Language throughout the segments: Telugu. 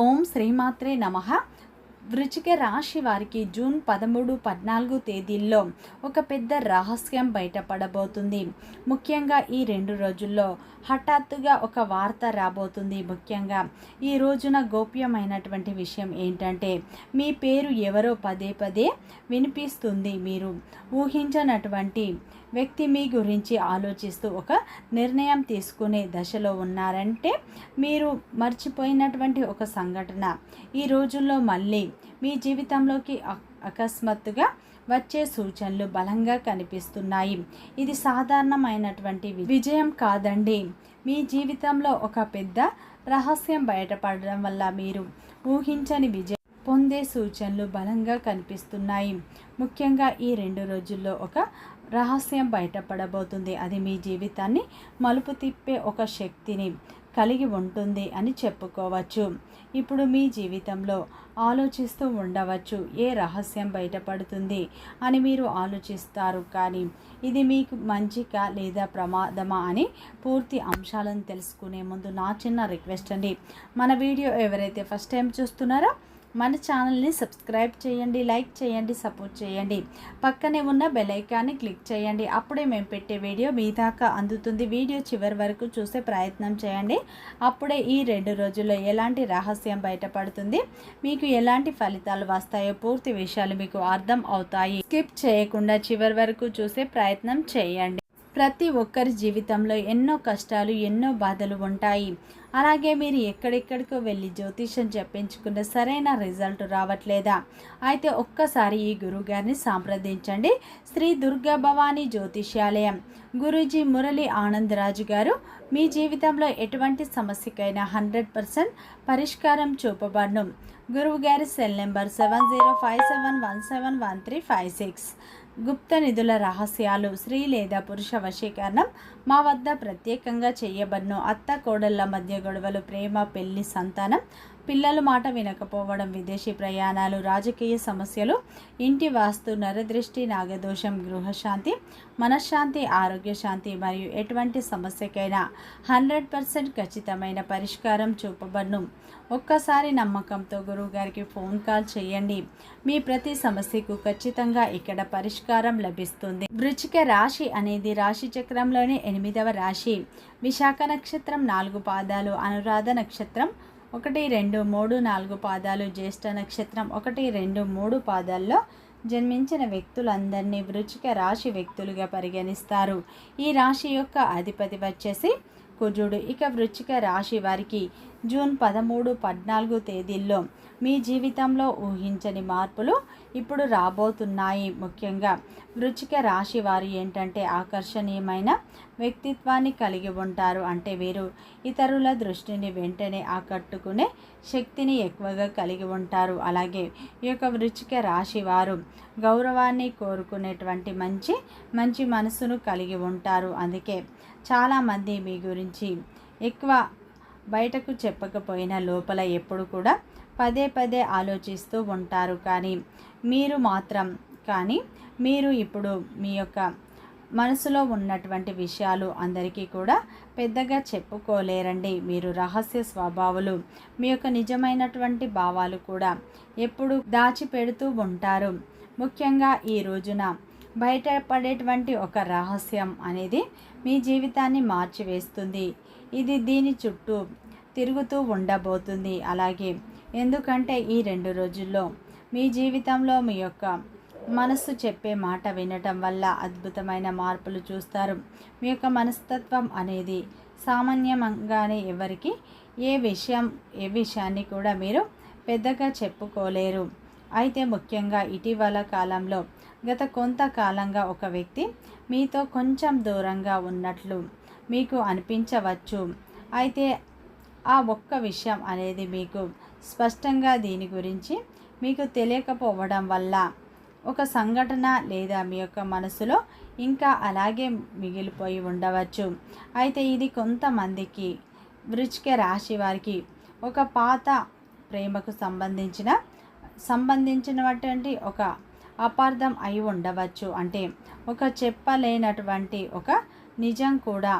ఓం శ్రీమాత్రే నమః. వృశ్చిక రాశి వారికి జూన్ 13, 14 తేదీల్లో ఒక పెద్ద రహస్యం బయటపడబోతుంది. ముఖ్యంగా ఈ 2 రోజుల్లో హఠాత్తుగా ఒక వార్త రాబోతుంది. ముఖ్యంగా ఈ రోజున గోప్యమైనటువంటి విషయం ఏంటంటే, మీ పేరు ఎవరో పదే పదే వినిపిస్తుంది. మీరు ఊహించనటువంటి వ్యక్తి మీ గురించి ఆలోచిస్తూ ఒక నిర్ణయం తీసుకునే దశలో ఉన్నారంటే, మీరు మర్చిపోయినటువంటి ఒక సంఘటన ఈ రోజుల్లో మళ్ళీ మీ జీవితంలోకి అకస్మాత్తుగా వచ్చే సూచనలు బలంగా కనిపిస్తున్నాయి. ఇది సాధారణమైనటువంటి విజయం కాదండి. మీ జీవితంలో ఒక పెద్ద రహస్యం బయటపడడం వల్ల మీరు ఊహించని విజయం పొందే సూచనలు బలంగా కనిపిస్తున్నాయి. ముఖ్యంగా ఈ 2 రోజుల్లో ఒక రహస్యం బయటపడబోతుంది. అది మీ జీవితాన్ని మలుపు తిప్పే ఒక శక్తిని కలిగి ఉంటుంది అని చెప్పుకోవచ్చు. ఇప్పుడు మీ జీవితంలో ఆలోచిస్తూ ఉండవచ్చు, ఏ రహస్యం బయటపడుతుంది అని మీరు ఆలోచిస్తారు. కానీ ఇది మీకు మంచిగా లేదా ప్రమాదమా అని పూర్తి అంశాలను తెలుసుకునే ముందు నా చిన్న రిక్వెస్ట్ అండి, మన వీడియో ఎవరైతే ఫస్ట్ టైం చూస్తున్నారో మన ఛానల్ని సబ్స్క్రైబ్ చేయండి, లైక్ చేయండి, సపోర్ట్ చేయండి. పక్కనే ఉన్న బెల్ ఐకాన్ని క్లిక్ చేయండి. అప్పుడే మేము పెట్టే వీడియో మీ దాకా అందుతుంది. వీడియో చివరి వరకు చూసే ప్రయత్నం చేయండి. అప్పుడే ఈ 2 రోజుల్లో ఎలాంటి రహస్యం బయటపడుతుంది, మీకు ఎలాంటి ఫలితాలు వస్తాయో పూర్తి విషయాలు మీకు అర్థం అవుతాయి. స్కిప్ చేయకుండా చివరి వరకు చూసే ప్రయత్నం చేయండి. ప్రతి ఒక్కరి జీవితంలో ఎన్నో కష్టాలు, ఎన్నో బాధలు ఉంటాయి. అలాగే మీరు ఎక్కడెక్కడికో వెళ్ళి జ్యోతిష్యం చెప్పించుకున్న సరైన రిజల్ట్ రావట్లేదా? అయితే ఒక్కసారి ఈ గురువుగారిని సంప్రదించండి. శ్రీ దుర్గా భవానీ జ్యోతిష్యాలయం గురూజీ మురళి ఆనందరాజు గారు మీ జీవితంలో ఎటువంటి సమస్యకైనా 100% పరిష్కారం చూపబడును. గురువుగారి సెల్ నెంబర్ 7057171356. గుప్త నిధుల రహస్యాలు, స్త్రీ లేదా పురుష వశీకరణం మా వద్ద ప్రత్యేకంగా చేయబడును. అత్త కోడళ్ల మధ్య గొడవలు, ప్రేమ, పెళ్లి, సంతానం, పిల్లలు మాట వినకపోవడం, విదేశీ ప్రయాణాలు, రాజకీయ సమస్యలు, ఇంటి వాస్తు, నరదృష్టి, నాగదోషం, గృహశాంతి, మనశ్శాంతి, ఆరోగ్య శాంతి మరియు ఎటువంటి సమస్యకైనా 100% ఖచ్చితమైన పరిష్కారం చూపబడును. ఒక్కసారి నమ్మకంతో గురువుగారికి ఫోన్ కాల్ చేయండి. మీ ప్రతి సమస్యకు ఖచ్చితంగా ఇక్కడ పరిష్కారం లభిస్తుంది. వృశ్చిక రాశి అనేది రాశి చక్రంలోని 8వ రాశి. విశాఖ నక్షత్రం 4 పాదాలు, అనురాధ నక్షత్రం 1, 2, 3, 4 పాదాలు, జ్యేష్ఠ నక్షత్రం 1, 2, 3 పాదాల్లో జన్మించిన వ్యక్తులందరినీ వృశ్చిక రాశి వ్యక్తులుగా పరిగణిస్తారు. ఈ రాశి యొక్క అధిపతి వచ్చేసి కుజుడు. ఇక వృశ్చిక రాశి వారికి జూన్ 13, 14 తేదీల్లో మీ జీవితంలో ఊహించని మార్పులు ఇప్పుడు రాబోతున్నాయి. ముఖ్యంగా వృశ్చిక రాశి వారు ఏంటంటే ఆకర్షణీయమైన వ్యక్తిత్వాన్ని కలిగి ఉంటారు. అంటే వీరు ఇతరుల దృష్టిని వెంటనే ఆకట్టుకునే శక్తిని ఎక్కువగా కలిగి ఉంటారు. అలాగే ఈ యొక్క వృశ్చిక రాశి వారు గౌరవాన్ని కోరుకునేటువంటి మంచి మనసును కలిగి ఉంటారు. అందుకే చాలామంది మీ గురించి ఎక్కువ బయటకు చెప్పకపోయినా లోపల ఎప్పుడు కూడా పదే పదే ఆలోచిస్తూ ఉంటారు. కానీ మీరు ఇప్పుడు మీ యొక్క మనసులో ఉన్నటువంటి విషయాలు అందరికీ కూడా పెద్దగా చెప్పుకోలేరండి. మీరు రహస్య స్వభావాలు, మీ యొక్క నిజమైనటువంటి భావాలు కూడా ఎప్పుడు దాచిపెడుతూ ఉంటారు. ముఖ్యంగా ఈ రోజున బయటపడేటువంటి ఒక రహస్యం అనేది మీ జీవితాన్ని మార్చివేస్తుంది. ఇది దీని చుట్టూ తిరుగుతూ ఉండబోతుంది. అలాగే ఎందుకంటే ఈ 2 రోజుల్లో మీ జీవితంలో మీ యొక్క మనస్సు చెప్పే మాట వినటం వల్ల అద్భుతమైన మార్పులు చూస్తారు. మీ యొక్క మనస్తత్వం అనేది సామాన్యంగానే ఎవరికి ఏ విషయాన్ని కూడా మీరు పెద్దగా చెప్పుకోలేరు. అయితే ముఖ్యంగా ఇటీవల కాలంలో గత కొంతకాలంగా ఒక వ్యక్తి మీతో కొంచెం దూరంగా ఉన్నట్లు మీకు అనిపించవచ్చు. అయితే ఆ ఒక్క విషయం అనేది మీకు స్పష్టంగా దీని గురించి మీకు తెలియకపోవడం వల్ల ఒక సంఘటన లేదా మీ యొక్క మనసులో ఇంకా అలాగే మిగిలిపోయి ఉండవచ్చు. అయితే ఇది కొంతమందికి వృశ్చిక రాశి వారికి ఒక పాత ప్రేమకు సంబంధించినటువంటి ఒక అపార్థం అయి ఉండవచ్చు. అంటే ఒక చెప్పలేనటువంటి ఒక నిజం కూడా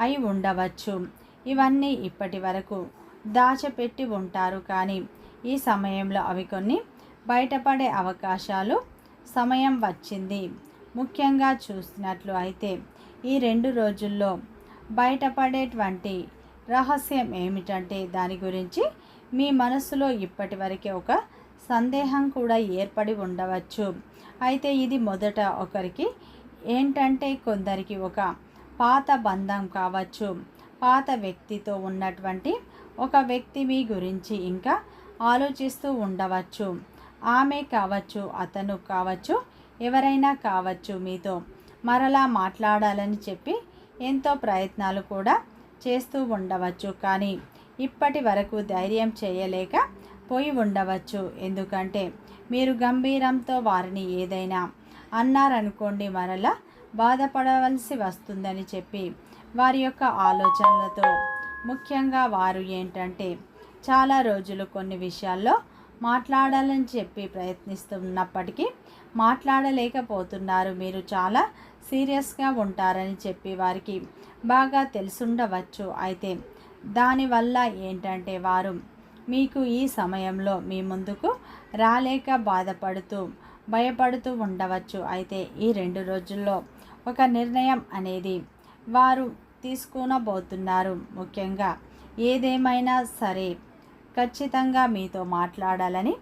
అయి ఉండవచ్చు. ఇవన్నీ ఇప్పటి వరకు దాచిపెట్టి ఉంటారు, కానీ ఈ సమయంలో అవి కొన్ని బయటపడే అవకాశాలు సమయం వచ్చింది. ముఖ్యంగా చూసినట్లు అయితే ఈ 2 రోజుల్లో బయటపడేటువంటి రహస్యం ఏమిటంటే దాని గురించి మీ మనసులో ఇప్పటివరకే ఒక సందేహం కూడా ఏర్పడి ఉండవచ్చు. అయితే ఇది మొదట ఒకరికి ఏంటంటే కొందరికి ఒక పాత బంధం కావచ్చు, పాత వ్యక్తితో ఉన్నటువంటి ఒక వ్యక్తి మీ గురించి ఇంకా ఆలోచిస్తూ ఉండవచ్చు. ఆమె కావచ్చు, అతను కావచ్చు, ఎవరైనా కావచ్చు, మీతో మరలా మాట్లాడాలని చెప్పి ఎంతో ప్రయత్నాలు కూడా చేస్తూ ఉండవచ్చు, కానీ ఇప్పటి వరకు ధైర్యం చేయలేక పోయి ఉండవచ్చు. ఎందుకంటే మీరు గంభీరంతో వారిని ఏదైనా అన్నారనుకోండి, మరలా బాధపడవలసి వస్తుందని చెప్పి వారి యొక్క ఆలోచనలతో ముఖ్యంగా వారు ఏంటంటే చాలా రోజులు కొన్ని విషయాల్లో మాట్లాడాలని చెప్పి ప్రయత్నిస్తున్నప్పటికీ మాట్లాడలేకపోతున్నారు. మీరు చాలా సీరియస్గా ఉంటారని చెప్పి వారికి బాగా తెలుసుండవచ్చు. అయితే దానివల్ల ఏంటంటే వారు మీకు ఈ సమయంలో మీ ముందుకు రాలేక బాధపడుతూ భయపడుతూ ఉండవచ్చు. అయితే ఈ 2 రోజుల్లో ఒక నిర్ణయం అనేది వారు తీసుకునబోతున్నారు. ముఖ్యంగా ఏదేమైనా సరే ఖచ్చితంగా మీతో మాట్లాడాలని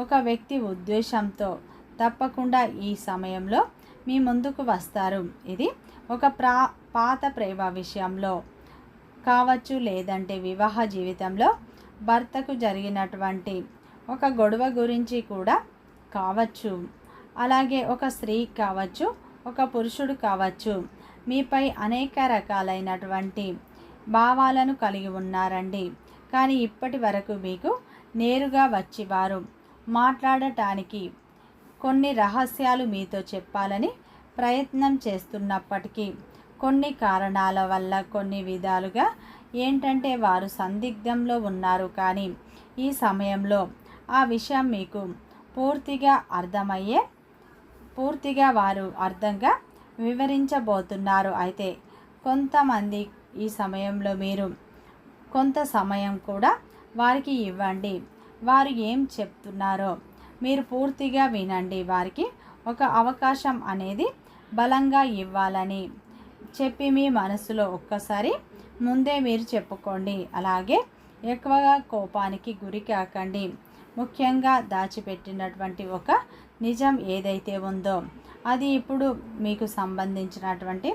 ఒక వ్యక్తి ఉద్దేశంతో తప్పకుండా ఈ సమయంలో మీ ముందుకు వస్తారు. ఇది ఒక పాత ప్రేమ విషయంలో కావచ్చు, లేదంటే వివాహ జీవితంలో భర్తకు జరిగినటువంటి ఒక గొడవ గురించి కూడా కావచ్చు. అలాగే ఒక స్త్రీ కావచ్చు, ఒక పురుషుడు కావచ్చు, మీపై అనేక రకాలైనటువంటి భావాలను కలిగి ఉన్నారండి. కానీ ఇప్పటి వరకు మీకు నేరుగా వచ్చి వారు మాట్లాడటానికి కొన్ని రహస్యాలు మీతో చెప్పాలని ప్రయత్నం చేస్తున్నప్పటికీ కొన్ని కారణాల వల్ల కొన్ని విధాలుగా ఏంటంటే వారు సందిగ్ధంలో ఉన్నారు. కానీ ఈ సమయంలో ఆ విషయం మీకు పూర్తిగా వారు అర్థంగా వివరించబోతున్నారు. అయితే కొంతమంది ఈ సమయంలో మీరు కొంత సమయం కూడా వారికి ఇవ్వండి. వారు ఏం చెప్తున్నారో మీరు పూర్తిగా వినండి. వారికి ఒక అవకాశం అనేది బలంగా ఇవ్వాలని చెప్పి మీ మనసులో ఒక్కసారి ముందే మీరు చెప్పుకోండి. అలాగే ఎక్కువగా కోపానికి గురి కాకండి. ముఖ్యంగా దాచిపెట్టినటువంటి ఒక నిజం ఏదైతే ఉందో అది ఇప్పుడు మీకు సంబంధించినటువంటి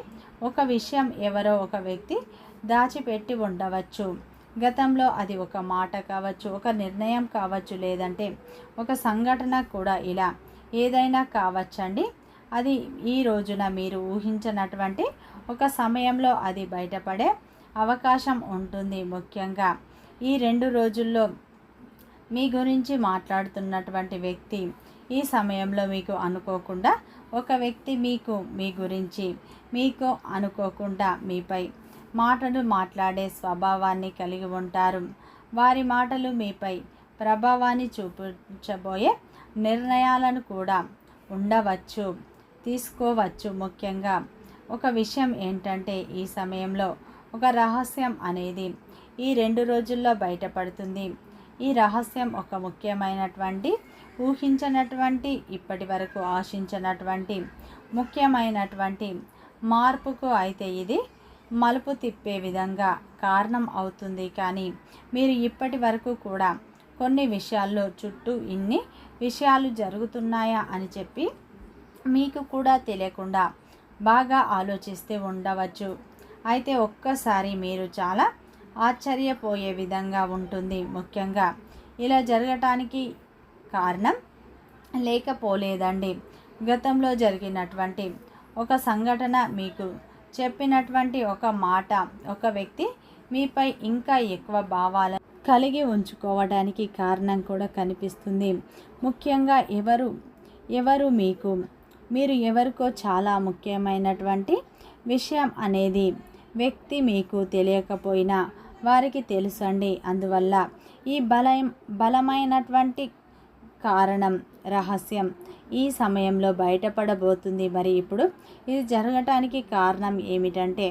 ఒక విషయం ఎవరో ఒక వ్యక్తి దాచిపెట్టి ఉండవచ్చు. గతంలో అది ఒక మాట కావచ్చు, ఒక నిర్ణయం కావచ్చు, లేదంటే ఒక సంఘటన కూడా, ఇలా ఏదైనా కావచ్చండి. అది ఈ రోజున మీరు ఊహించినటువంటి ఒక సమయంలో అది బయటపడే అవకాశం ఉంటుంది. ముఖ్యంగా ఈ 2 రోజుల్లో మీ గురించి మాట్లాడుతున్నటువంటి వ్యక్తి ఈ సమయంలో మీకు అనుకోకుండా ఒక వ్యక్తి మీ గురించి మీకు అనుకోకుండా మీపై మాటలు మాట్లాడే స్వభావాన్ని కలిగి ఉంటారు. వారి మాటలు మీపై ప్రభావాన్ని చూపించబోయే నిర్ణయాలను కూడా తీసుకోవచ్చు. ముఖ్యంగా ఒక విషయం ఏంటంటే ఈ సమయంలో ఒక రహస్యం అనేది ఈ 2 రోజుల్లో బయటపడుతుంది. ఈ రహస్యం ఒక ముఖ్యమైనటువంటి ఊహించినటువంటి ఇప్పటి వరకు ఆశించినటువంటి ముఖ్యమైనటువంటి మార్పుకు అయితే ఇది మలుపు తిప్పే విధంగా కారణం అవుతుంది. కానీ మీరు ఇప్పటి వరకు కూడా కొన్ని విషయాల్లో చుట్టూ ఇన్ని విషయాలు జరుగుతున్నాయా అని చెప్పి మీకు కూడా తెలియకుండా బాగా ఆలోచిస్తూ ఉండవచ్చు. అయితే ఒక్కసారి మీరు చాలా ఆశ్చర్యపోయే విధంగా ఉంటుంది. ముఖ్యంగా ఇలా జరగటానికి కారణం లేకపోలేదండి. గతంలో జరిగినటువంటి ఒక సంఘటన, మీకు చెప్పినటువంటి ఒక మాట, ఒక వ్యక్తి మీపై ఇంకా ఎక్కువ భావాలను కలిగి ఉంచుకోవడానికి కారణం కూడా కనిపిస్తుంది. ముఖ్యంగా ఎవరు మీరు ఎవరికో చాలా ముఖ్యమైనటువంటి విషయం అనేది వ్యక్తి మీకు తెలియకపోయినా వారికి తెలుసండి. అందువల్ల ఈ బలమైనటువంటి కారణం, రహస్యం ఈ సమయంలో బయటపడబోతుంది. మరి ఇప్పుడు ఇది జరగటానికి కారణం ఏమిటంటే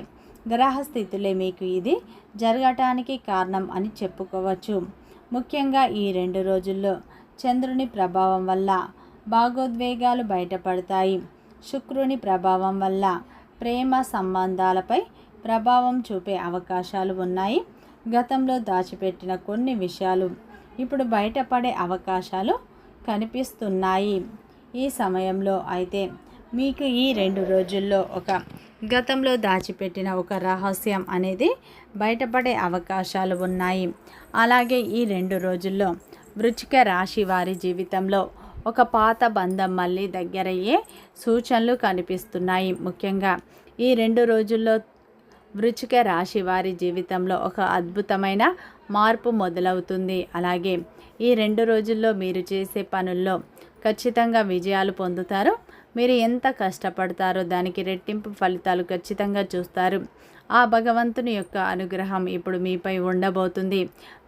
గ్రహస్థితులే మీకు ఇది జరగటానికి కారణం అని చెప్పుకోవచ్చు. ముఖ్యంగా ఈ 2 రోజుల్లో చంద్రుని ప్రభావం వల్ల భాగోద్వేగాలు బయటపడతాయి. శుక్రుని ప్రభావం వల్ల ప్రేమ సంబంధాలపై ప్రభావం చూపే అవకాశాలు ఉన్నాయి. గతంలో దాచిపెట్టిన కొన్ని విషయాలు ఇప్పుడు బయటపడే అవకాశాలు కనిపిస్తున్నాయి. ఈ సమయంలో అయితే మీకు ఈ 2 రోజుల్లో గతంలో దాచిపెట్టిన ఒక రహస్యం అనేది బయటపడే అవకాశాలు ఉన్నాయి. అలాగే ఈ 2 రోజుల్లో వృశ్చిక రాశి వారి జీవితంలో ఒక పాత బంధం మళ్ళీ దగ్గరయ్యే సూచనలు కనిపిస్తున్నాయి. ముఖ్యంగా ఈ 2 రోజుల్లో వృశ్చిక రాశి వారి జీవితంలో ఒక అద్భుతమైన మార్పు మొదలవుతుంది. అలాగే ఈ 2 రోజుల్లో మీరు చేసే పనుల్లో ఖచ్చితంగా విజయాలు పొందుతారు. మీరు ఎంత కష్టపడతారో దానికి రెట్టింపు ఫలితాలు ఖచ్చితంగా చూస్తారు. ఆ భగవంతుని యొక్క అనుగ్రహం ఇప్పుడు మీపై ఉండబోతుంది.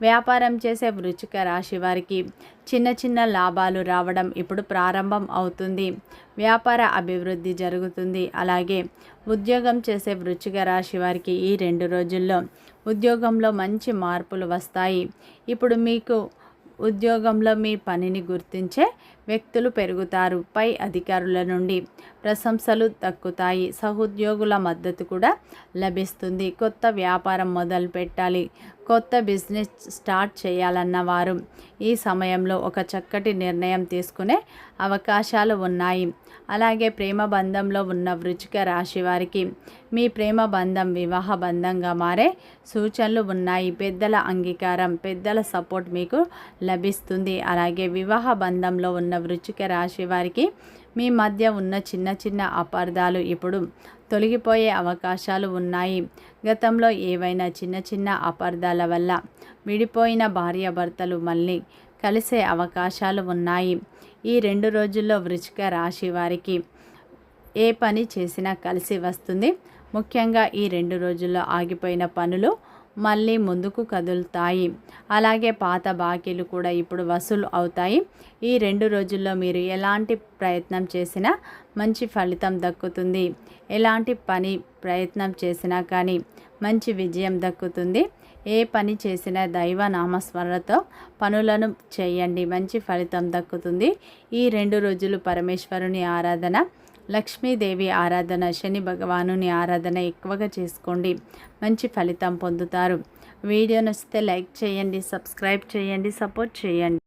వ్యాపారం చేసే వృశ్చిక రాశి వారికి చిన్న చిన్న లాభాలు రావడం ఇప్పుడు ప్రారంభం అవుతుంది. వ్యాపార అభివృద్ధి జరుగుతుంది. అలాగే ఉద్యోగం చేసే వృశ్చిక రాశి వారికి ఈ 2 రోజుల్లో ఉద్యోగంలో మంచి మార్పులు వస్తాయి. ఇప్పుడు మీకు ఉద్యోగంలో మీ పనిని గుర్తించే వ్యక్తులు పెరుగుతారు. పై అధికారుల నుండి ప్రశంసలు దక్కుతాయి. సహోద్యోగుల మద్దతు కూడా లభిస్తుంది. కొత్త వ్యాపారం మొదలు పెట్టాలి, కొత్త బిజినెస్ స్టార్ట్ చేయాలన్న వారు ఈ సమయంలో ఒక చక్కటి నిర్ణయం తీసుకునే అవకాశాలు ఉన్నాయి. అలాగే ప్రేమ బంధంలో ఉన్న వృశ్చిక రాశి వారికి మీ ప్రేమ బంధం వివాహ బంధంగా మారే సూచనలు ఉన్నాయి. పెద్దల అంగీకారం, పెద్దల సపోర్ట్ మీకు లభిస్తుంది. అలాగే వివాహ బంధంలో ఉన్న వృశ్చిక రాశి వారికి మీ మధ్య ఉన్న చిన్న చిన్న అపార్థాలు ఇప్పుడు తొలగిపోయే అవకాశాలు ఉన్నాయి. గతంలో ఏవైనా చిన్న చిన్న అపార్థాల వల్ల విడిపోయిన భార్యాభర్తలు మళ్ళీ కలిసే అవకాశాలు ఉన్నాయి. ఈ 2 రోజుల్లో వృశ్చిక రాశి వారికి ఏ పని చేసినా కలిసి వస్తుంది. ముఖ్యంగా ఈ 2 రోజుల్లో ఆగిపోయిన పనులు మళ్ళీ ముందుకు కదులుతాయి. అలాగే పాత బాకీలు కూడా ఇప్పుడు వసూలు అవుతాయి. ఈ 2 రోజుల్లో మీరు ఎలాంటి ప్రయత్నం చేసినా మంచి ఫలితం దక్కుతుంది. ఎలాంటి ప్రయత్నం చేసినా కానీ మంచి విజయం దక్కుతుంది. ఏ పని చేసినా దైవ నామస్మరణతో పనులను చేయండి, మంచి ఫలితం దక్కుతుంది. ఈ 2 రోజులు పరమేశ్వరుని ఆరాధన, లక్ష్మీదేవి ఆరాధన, శని భగవానుని ఆరాధన ఎక్కువగా చేసుకోండి, మంచి ఫలితం పొందుతారు. వీడియో నచ్చితే లైక్ చేయండి, సబ్స్క్రైబ్ చేయండి, సపోర్ట్ చేయండి.